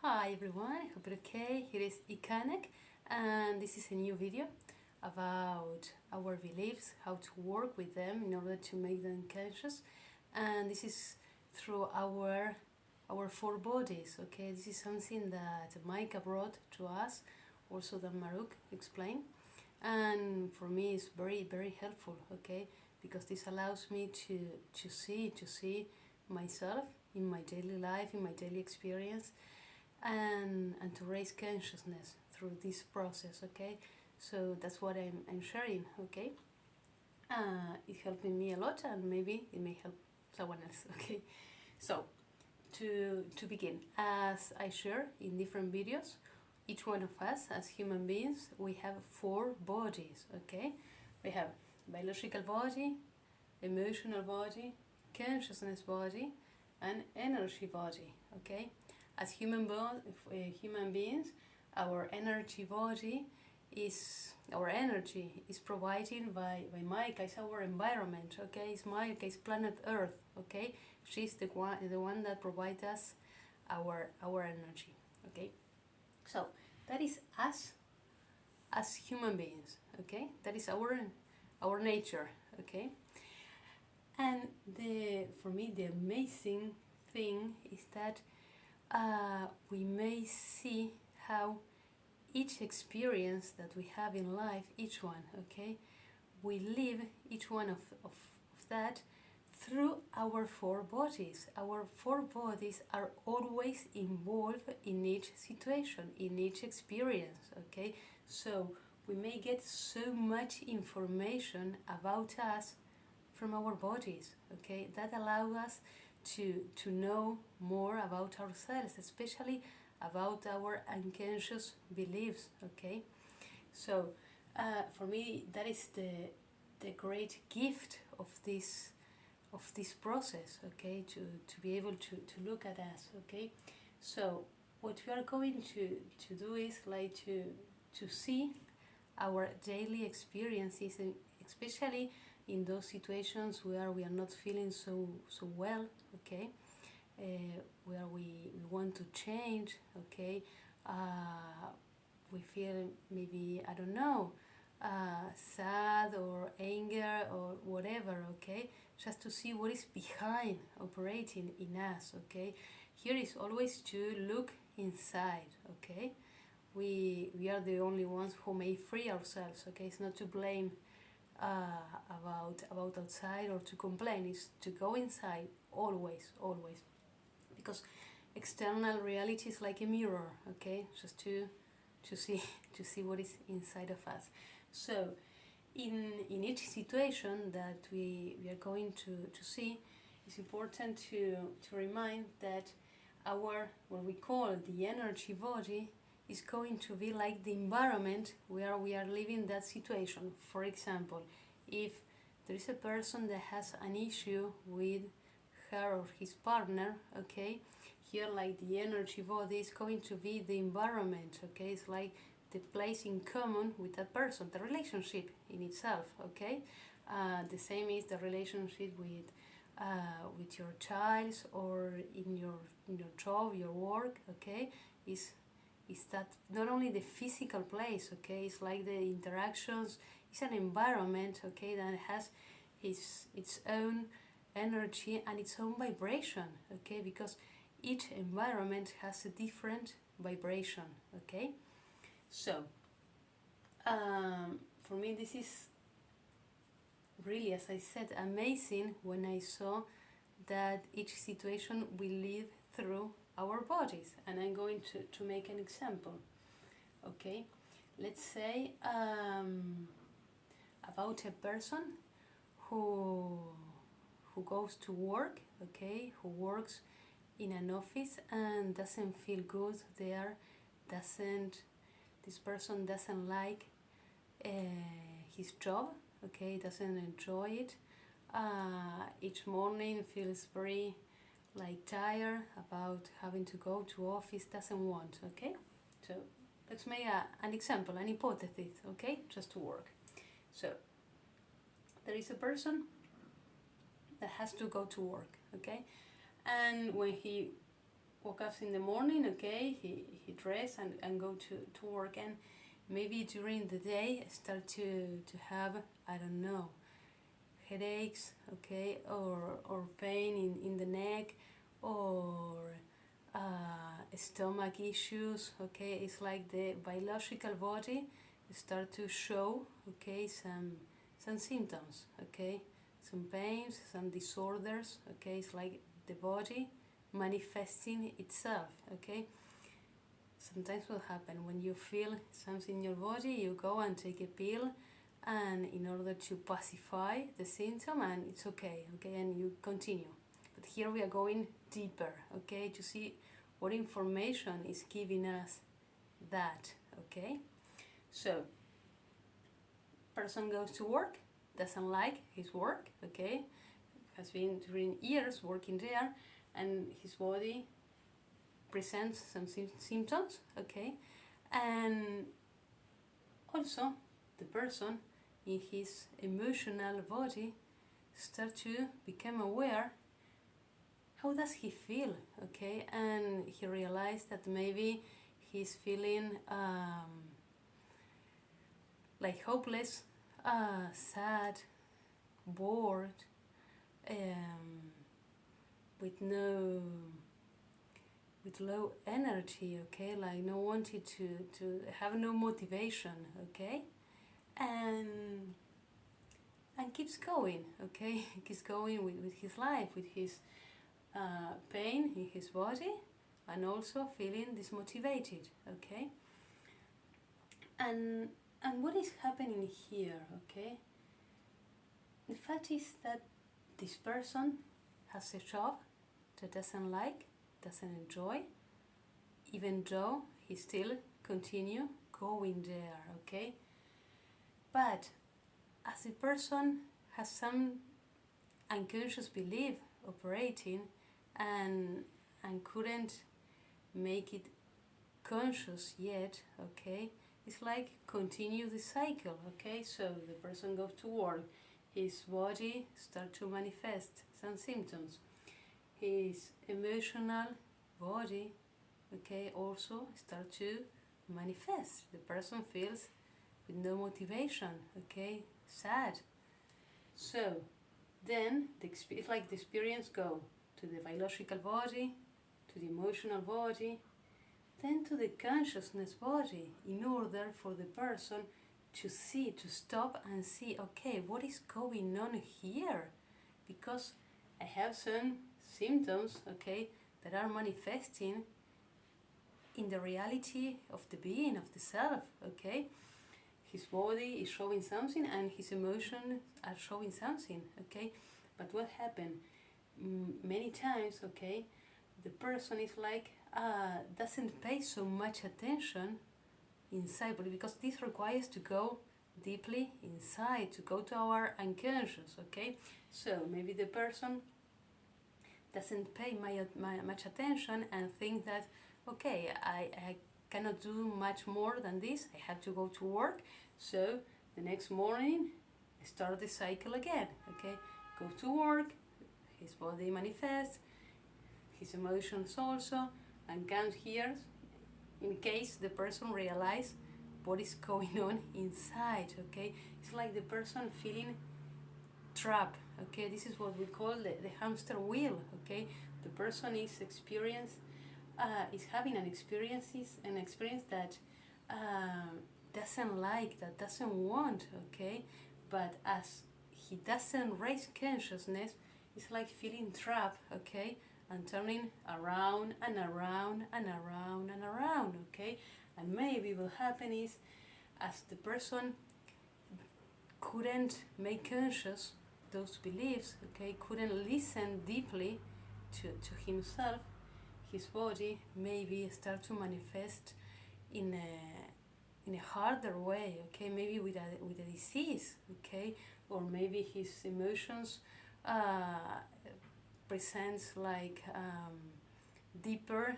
Hi everyone, I hope you're okay. Here is ENG and this is a new video about our beliefs, how to work with them in order to make them conscious. And this is through our four bodies, okay? This is something that Micah brought to us, also that Maruk explained. And for me it's very helpful, okay? Because this allows me to see myself in my daily life, in my daily experience, and to raise consciousness through this process, okay? So that's what I'm sharing, okay? It's helping me a lot, and maybe it may help someone else, okay? So to begin, as I share in different videos, each one of us as human beings, we have four bodies, okay? We have biological body, emotional body, consciousness body, and energy body, okay? As human beings, our energy body is our energy is provided by Maika. It's our environment, okay? It's Maika, it's planet Earth, okay? She's the one that provides us our energy, okay? So that is us as human beings, okay? That is our nature, okay? And for me the amazing thing is that we may see how each experience that we have in life, each one, okay, we live each one of that through our four bodies. Our four bodies are always involved in each situation, in each experience, okay? So we may get so much information about us from our bodies, okay? That allows us to know more about ourselves, especially about our unconscious beliefs, okay? So for me that is the great gift of this process, okay? To be able to look at us, okay? So what we are going to do is like to see our daily experiences, and especially in those situations where we are not feeling so well, okay, where we want to change, okay, we feel maybe, I don't know, sad or anger or whatever, okay, just to see what is behind operating in us, okay. Here is always to look inside, okay. We are the only ones who may free ourselves, okay. It's not to blame about outside or to complain. Is to go inside always, because external reality is like a mirror, okay, just to see to see what is inside of us. So in each situation that we are going to see, it's important to remind that our, what we call the energy body, is going to be like the environment where we are living that situation. For example, if there is a person that has an issue with her or his partner, okay, here like the energy body is going to be the environment, okay, it's like the place in common with that person, the relationship in itself, okay. The same is the relationship with your child, or in your job, your work, okay, is that not only the physical place, okay, it's like the interactions, it's an environment, okay, that has its own energy and its own vibration, okay, because each environment has a different vibration, okay. So for me this is really, as I said, amazing when I saw that each situation we live through our bodies. And I'm going to make an example, okay. Let's say about a person who goes to work, okay, who works in an office and doesn't feel good there, this person doesn't like his job, okay, doesn't enjoy it, each morning feels very like tired about having to go to office, doesn't want, okay. So let's make an example, an hypothesis, okay, just to work. So there is a person that has to go to work, okay, and when he woke up in the morning, okay, he dressed and go to work, and maybe during the day start to have, I don't know, headaches, okay, or pain in the neck, or stomach issues, okay. It's like the biological body start to show, okay, some symptoms, okay, some pains, some disorders, okay. It's like the body manifesting itself, okay. Sometimes what happen when you feel something in your body, you go and take a pill, and in order to pacify the symptom, and it's okay, okay, and you continue. But here we are going deeper, okay, to see what information is giving us that, okay. So person goes to work, doesn't like his work, okay, has been during years working there, and his body presents some symptoms, okay, and also the person in his emotional body start to become aware how does he feel, okay, and he realized that maybe he's feeling like hopeless, sad, bored, with low energy, okay, like no wanted to have no motivation, okay, and keeps going, okay, keeps going with his life, with his pain in his body, and also feeling dismotivated, okay. And what is happening here, okay? The fact is that this person has a job that doesn't like, doesn't enjoy, even though he still continue going there, okay? But as a person has some unconscious belief operating, and couldn't make it conscious yet, okay, it's like continue the cycle, okay. So the person goes to work, his body start to manifest some symptoms, his emotional body, okay, also start to manifest. The person feels with no motivation, okay, sad. So then it's like the experience go to the biological body, to the emotional body, then to the consciousness body, in order for the person to see, to stop and see, okay, what is going on here? Because I have some symptoms, okay, that are manifesting in the reality of the being, of the self, okay. His body is showing something and his emotions are showing something, okay. But what happened? Many times, okay, the person is like doesn't pay so much attention inside, but because this requires to go deeply inside, to go to our unconscious, okay. So maybe the person doesn't pay much attention and think that, okay, I cannot do much more than this, I have to go to work, so the next morning start the cycle again, okay. Go to work, his body manifests, his emotions also, and comes here in case the person realize what is going on inside, okay. It's like the person feeling trapped, okay. This is what we call the hamster wheel, okay. The person is having an experience that doesn't like, that doesn't want, okay. But as he doesn't raise consciousness, it's like feeling trapped, okay, and turning around and around and around and around, okay. And maybe what happen is, as the person couldn't make conscious those beliefs, okay, couldn't listen deeply to himself, his body maybe start to manifest in a harder way, okay, maybe with a disease, okay, or maybe his emotions presents like deeper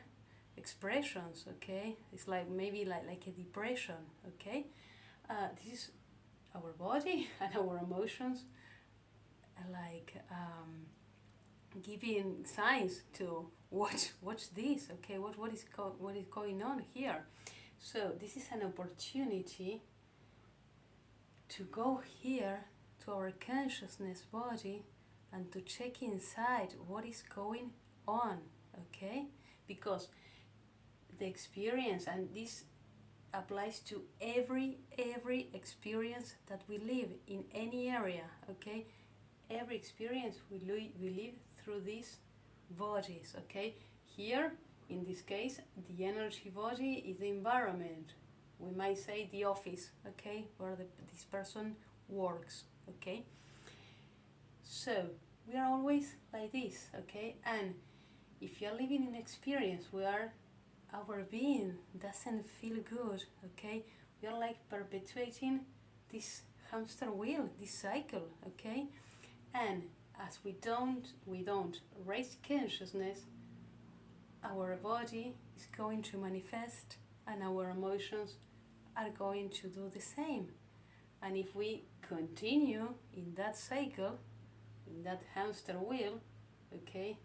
expressions, okay. It's like maybe like a depression, okay. This is our body and our emotions like giving signs to what's this? Okay, what is going on here? So this is an opportunity to go here to our consciousness body and to check inside what is going on, okay? Because the experience, and this applies to every experience that we live in any area, okay? Every experience we live through these bodies, okay? Here, in this case, the energy body is the environment. We might say the office, okay, where this person works, okay? So we are always like this, okay? And if you are living an experience where our being doesn't feel good, okay, we are like perpetuating this hamster wheel, this cycle, okay? And as we don't raise consciousness, our body is going to manifest and our emotions are going to do the same. And if we continue in that cycle, in that hamster wheel, okay,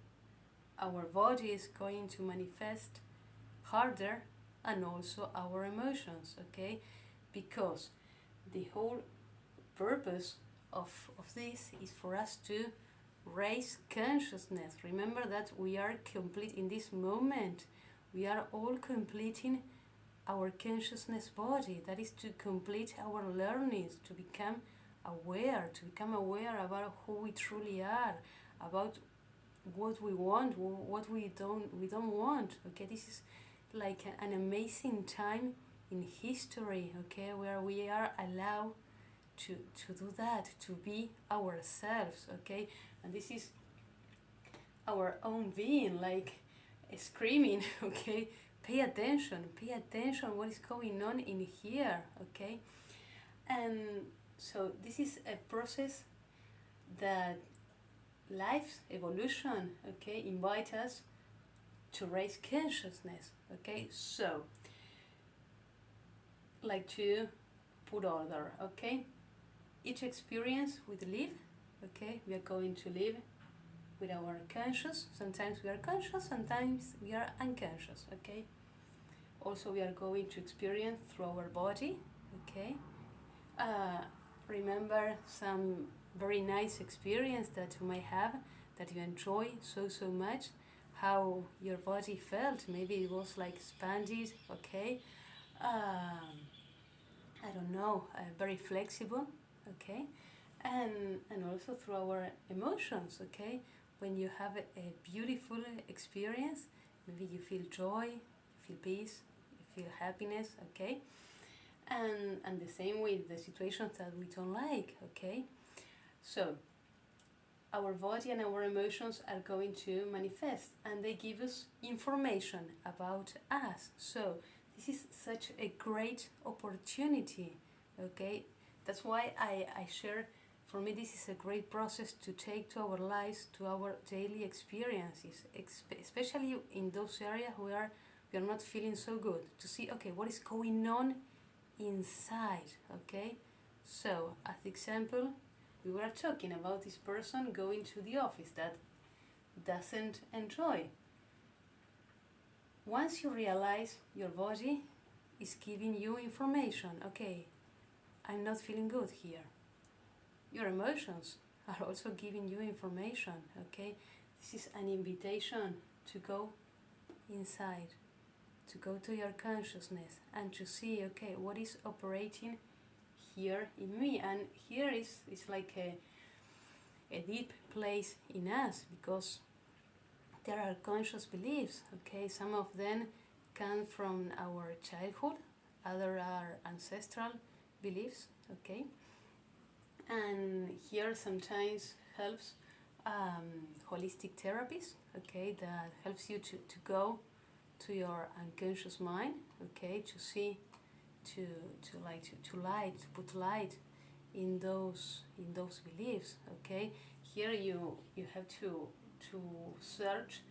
our body is going to manifest harder, and also our emotions, okay? Because the whole purpose of this is for us to raise consciousness. Remember that we are complete in this moment. We are all completing our consciousness body. That is to complete our learnings, to become aware about who we truly are, about what we want, what we don't want. Okay, this is like an amazing time in history, okay, where we are allowed to do that, to be ourselves, okay? And this is our own being, like screaming, okay? Pay attention what is going on in here, okay? And so this is a process that life's evolution, okay, invite us to raise consciousness, okay? So, like to put order, okay? Each experience we live, okay, we are going to live with our conscious. Sometimes we are conscious, sometimes we are unconscious, okay? Also, we are going to experience through our body, okay? Remember some very nice experience that you might have, that you enjoy so much, how your body felt. Maybe it was like expanded, okay? I don't know, very flexible, okay? And also through our emotions, okay? When you have a beautiful experience, maybe you feel joy, you feel peace, you feel happiness, okay? And the same with the situations that we don't like, okay? So our body and our emotions are going to manifest, and they give us information about us. So this is such a great opportunity, okay? That's why I share. For me, this is a great process to take to our lives, to our daily experiences, especially in those areas where we are not feeling so good, to see, okay, what is going on inside, okay? So, as example, we were talking about this person going to the office that doesn't enjoy. Once you realize your body is giving you information, okay, I'm not feeling good here. Your emotions are also giving you information, okay? This is an invitation to go inside, to go to your consciousness and to see, okay, what is operating here in me. And here is like a deep place in us, because there are conscious beliefs, okay? Some of them come from our childhood, other are ancestral beliefs, okay? And here sometimes helps holistic therapies, okay, that helps you to go to your unconscious mind, okay, to see, to put light in those beliefs, okay. Here you have to search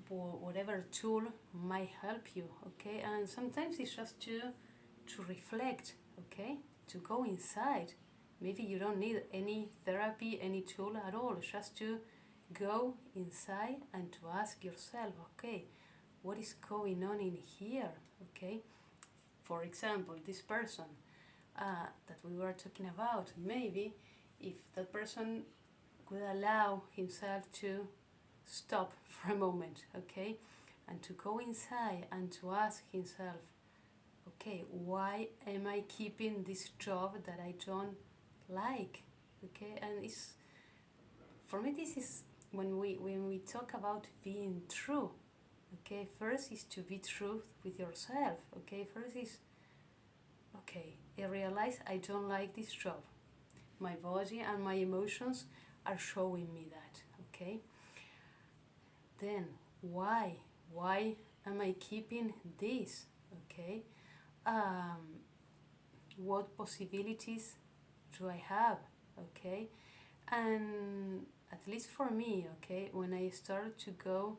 whatever tool might help you, okay. And sometimes it's just to reflect, okay, to go inside. Maybe you don't need any therapy, any tool at all, just to go inside and to ask yourself, okay, what is going on in here? Okay, for example, this person that we were talking about, maybe if that person could allow himself to stop for a moment, okay, and to go inside and to ask himself, okay, why am I keeping this job that I don't like? Okay, and it's, for me, this is when we talk about being true. Okay, first is to be true with yourself. Okay, first is, okay, I realize I don't like this job. My body and my emotions are showing me that. Okay, then why? Why am I keeping this? Okay, what possibilities do I have? Okay, and at least for me, okay, when I start to go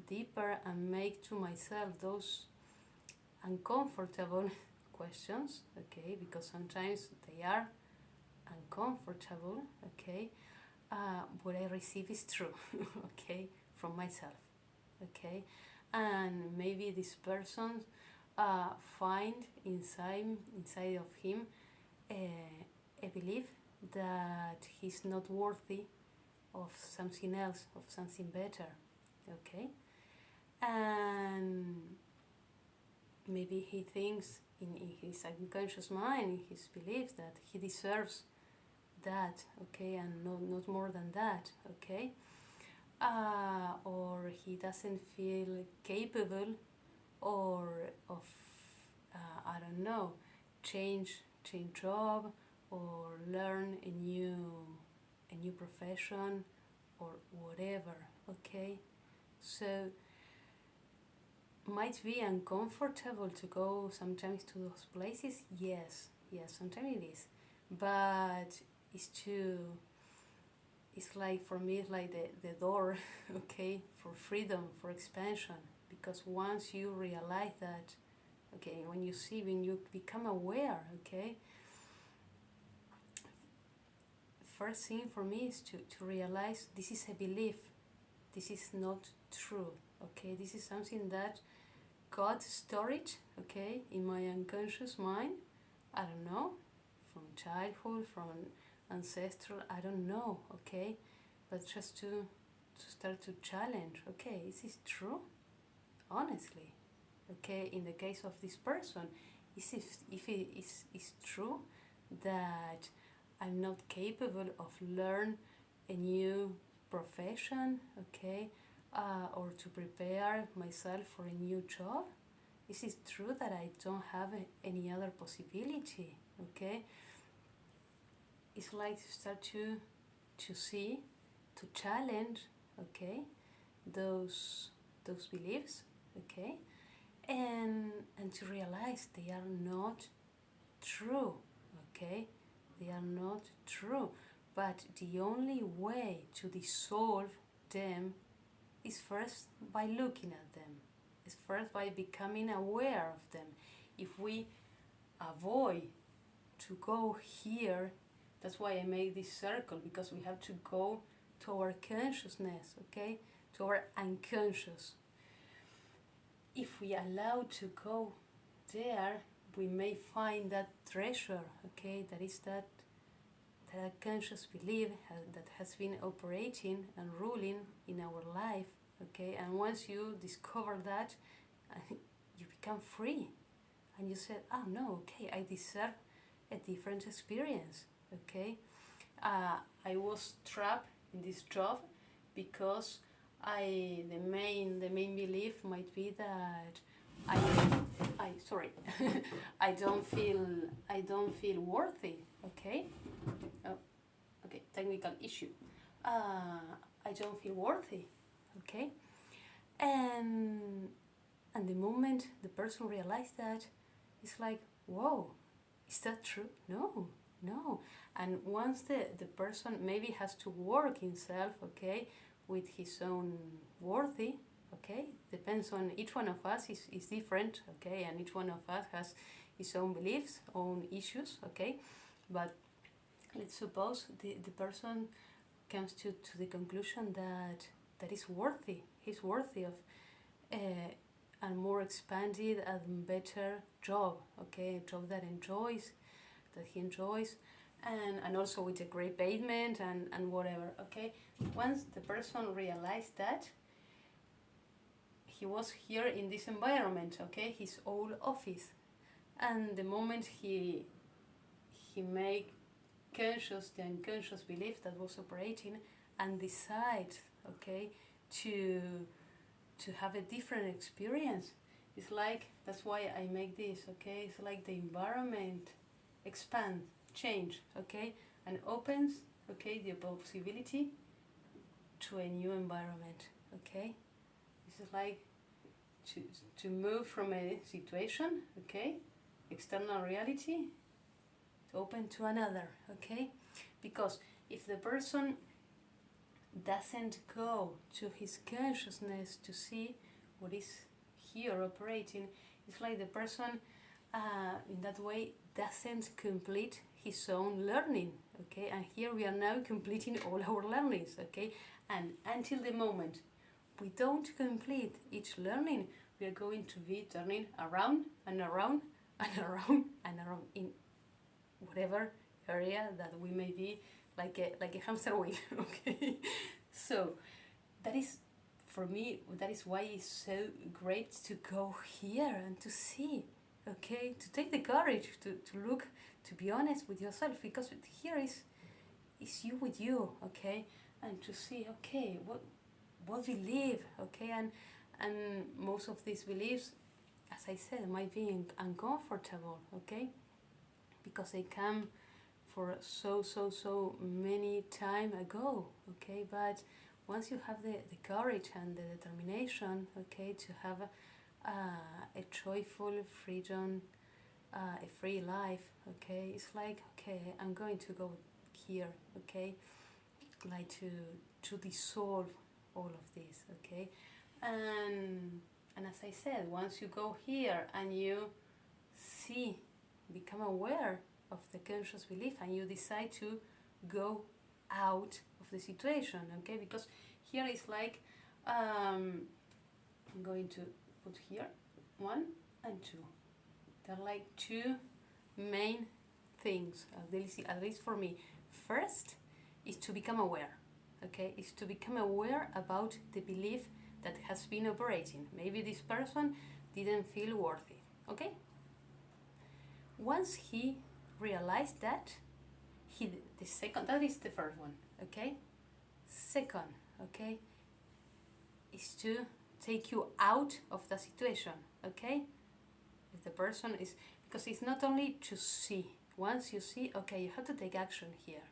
deeper and make to myself those uncomfortable questions, okay, because sometimes they are uncomfortable, okay, what I receive is true, okay, from myself, okay, and maybe this person find inside of him a belief that he's not worthy of something else, of something better, okay, and maybe he thinks in his unconscious mind, in his beliefs, that he deserves that, okay, and not more than that, okay, or he doesn't feel capable or of I don't know, change job or learn a new profession or whatever, okay, so might be uncomfortable to go sometimes to those places, yes, sometimes it is, but it's too, it's like, for me, it's like the door, okay, for freedom, for expansion, because once you realize that, okay, when you become aware, okay, first thing for me is to realize this is a belief, this is not true, okay, this is something that God stored, okay, in my unconscious mind, I don't know, from childhood, from ancestral, I don't know, okay, but just to start to challenge, okay, is this true? Honestly, okay, in the case of this person, if it is true that I'm not capable of learn a new profession, okay, or to prepare myself for a new job, is it true that I don't have any other possibility, okay? It's like to start to see, to challenge, okay, those beliefs, okay, and to realize they are not true, okay, they are not true, but the only way to dissolve them is first by looking at them, is first by becoming aware of them. If we avoid to go here, that's why I made this circle, because we have to go to our consciousness, okay, to our unconscious. If we allow to go there, we may find that treasure, okay, that is that conscious belief that has been operating and ruling in our life, okay, and once you discover that, you become free, and you said, oh no, okay, I deserve a different experience, okay. I was trapped in this job because the main belief might be that I sorry I don't feel worthy, okay. Oh, okay, technical issue. I don't feel worthy, okay, and the moment the person realized that, it's like, whoa, is that true? No. And once the person maybe has to work himself, okay, with his own worthy, okay, depends on each one of us is different, okay, and each one of us has his own beliefs, own issues, okay, but let's suppose the person comes to the conclusion that is worthy. He's worthy of a more expanded and better job. Okay, a job that he enjoys, and also with a great payment and whatever. Okay, once the person realized that he was here in this environment, okay, his old office, and the moment he made conscious the unconscious belief that was operating and decide, okay, to have a different experience, it's like, that's why I make this, okay, it's like the environment expands, change, okay, and opens, okay, the possibility to a new environment, okay. This is like to move from a situation, okay, external reality, to open to another, okay. Because if the person doesn't go to his consciousness to see what is here operating, it's like the person in that way doesn't complete his own learning, okay. And here we are now completing all our learnings, okay. And until the moment we don't complete each learning, we are going to be turning around and around and around and around in whatever area that we may be, like a hamster wheel, okay. So that is, for me, that is why it's so great to go here and to see, okay, to take the courage to look, to be honest with yourself, because here is you with you, okay, and to see, okay, what believe, okay, and most of these beliefs, as I said, might be uncomfortable, okay, because they come for so many time ago, okay. But once you have the courage and the determination, okay, to have a joyful freedom, a free life, okay, it's like, okay, I'm going to go here, okay, like to dissolve all of this, okay. And as I said, once you go here and you see, become aware of the conscious belief, and you decide to go out of the situation, okay, because here is like I'm going to put here 1 and 2. They're like two main things, at least for me. First is to become aware, okay, is to become aware about the belief that has been operating. Maybe this person didn't feel worthy, okay. Once he realized that, the second, that is the first one, okay. Second, okay, is to take you out of the situation, okay. If the person is, because it's not only to see, once you see, okay, you have to take action here.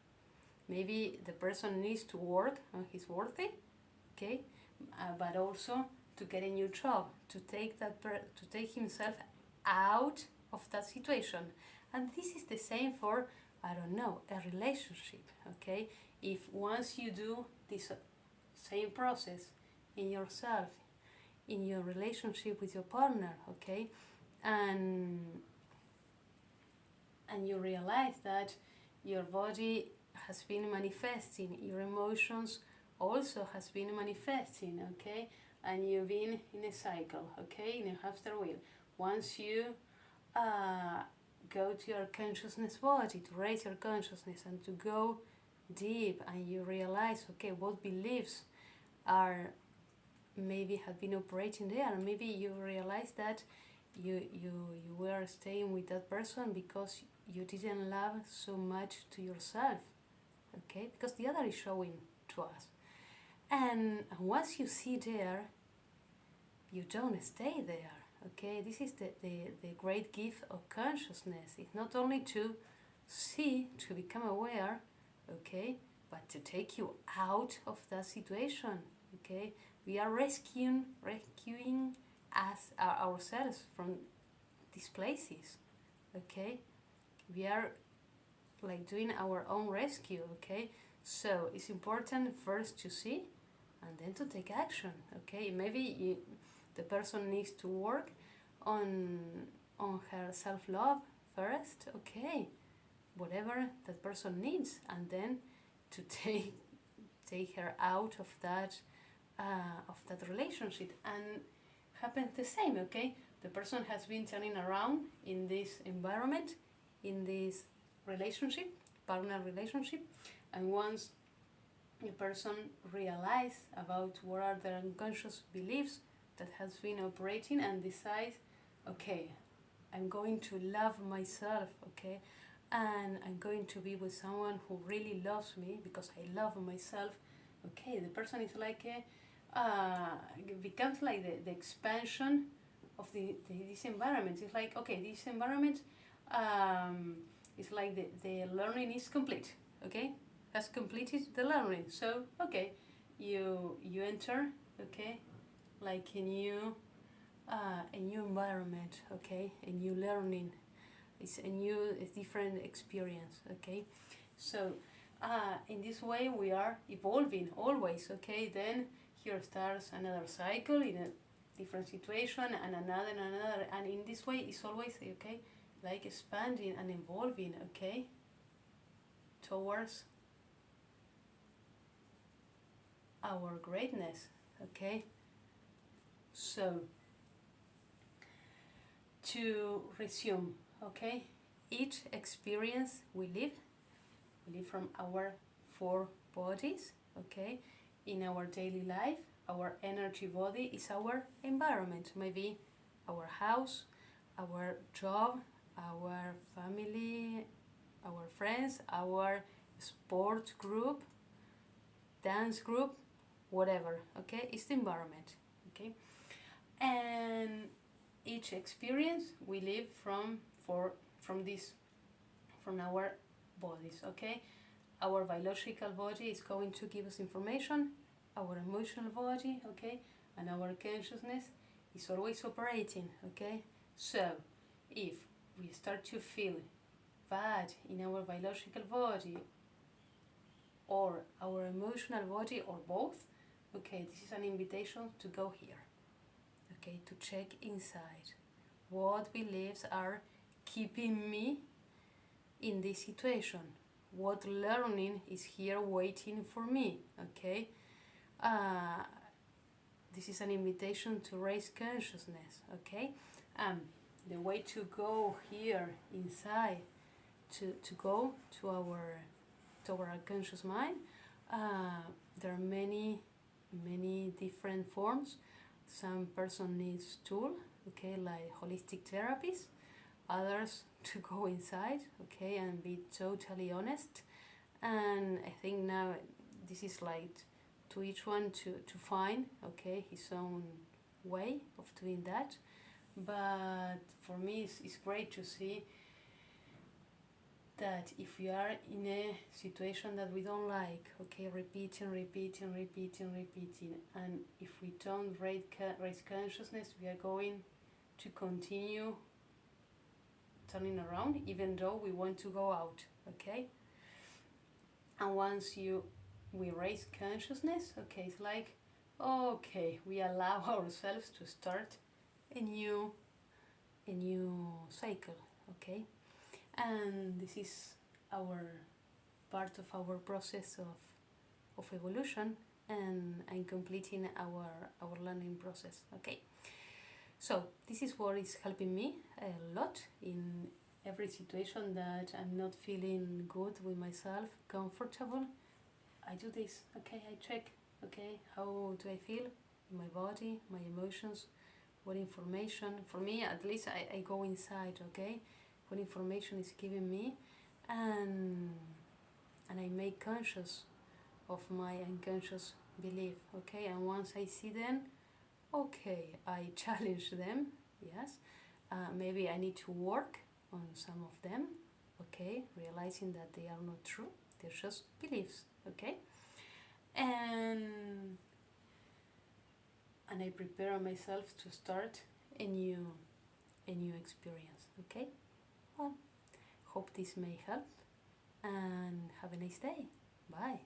Maybe the person needs to work on his worthy, okay, but also to get a new job, to take to take himself out of that situation. And this is the same for, I don't know, a relationship, okay. If once you do this same process in yourself, in your relationship with your partner, okay, and you realize that your body has been manifesting, your emotions also has been manifesting, okay, and you've been in a cycle, okay, in a hamster wheel. Once you go to your consciousness body, to raise your consciousness and to go deep, and you realize, okay, what beliefs are maybe have been operating there, and maybe you realize that you were staying with that person because you didn't love so much to yourself, okay, because the other is showing to us. And once you see there, you don't stay there, okay. This is the great gift of consciousness. It's not only to see, to become aware, okay, but to take you out of that situation, okay. We are rescuing us ourselves from these places, okay. We are like doing our own rescue, okay. So it's important first to see and then to take action, okay. Maybe the person needs to work on her self-love first, okay, whatever that person needs, and then to take take her out of that relationship. And happens the same, okay? The person has been turning around in this environment, in this relationship, partner relationship, and once the person realizes about what are the unconscious beliefs that has been operating and decides, okay, I'm going to love myself, okay, and I'm going to be with someone who really loves me because I love myself, okay, the person is like it becomes like the expansion of this environment. It's like, okay, this environment is like the learning is complete, okay, has completed the learning. So okay, you enter, okay, like a new environment, okay, a new learning. It's a different experience, okay. So in this way we are evolving always, okay. Then here starts another cycle in a different situation, and another, and in this way it's always, okay, like expanding and evolving, okay, towards our greatness, okay. So to resume, okay, each experience we live from our 4 bodies, okay. In our daily life, our energy body is our environment, maybe our house, our job, our family, our friends, our sport group, dance group, whatever, okay. It's the environment, okay. And each experience we live from our bodies, okay. Our biological body is going to give us information, our emotional body, okay, and our consciousness is always operating, okay. So if we start to feel bad in our biological body or our emotional body or both, okay, this is an invitation to go here, okay, to check inside what beliefs are keeping me in this situation, what learning is here waiting for me, okay. This is an invitation to raise consciousness, okay. The way to go here inside, to go to our unconscious mind, there are many different forms. Some person needs tool, okay, like holistic therapies, others to go inside, okay, and be totally honest. And I think now this is like to each one to find, okay, his own way of doing that. But for me it's great to see that if we are in a situation that we don't like, okay, repeating, and if we don't raise consciousness, we are going to continue turning around even though we want to go out, okay. And once we raise consciousness, okay, it's like, okay, we allow ourselves to start a new cycle, okay. And this is our part of our process of evolution and completing our learning process, okay. So this is what is helping me a lot in every situation that I'm not feeling good with myself, comfortable. I do this, okay, I check, okay, how do I feel in my body, my emotions, what information, for me at least I go inside, okay, what information is giving me, and I make conscious of my unconscious belief, okay. And once I see them, okay, I challenge them, yes. Maybe I need to work on some of them, okay, realizing that they are not true, they're just beliefs, okay. And I prepare myself to start a new experience, okay. Well, hope this may help, and have a nice day. Bye.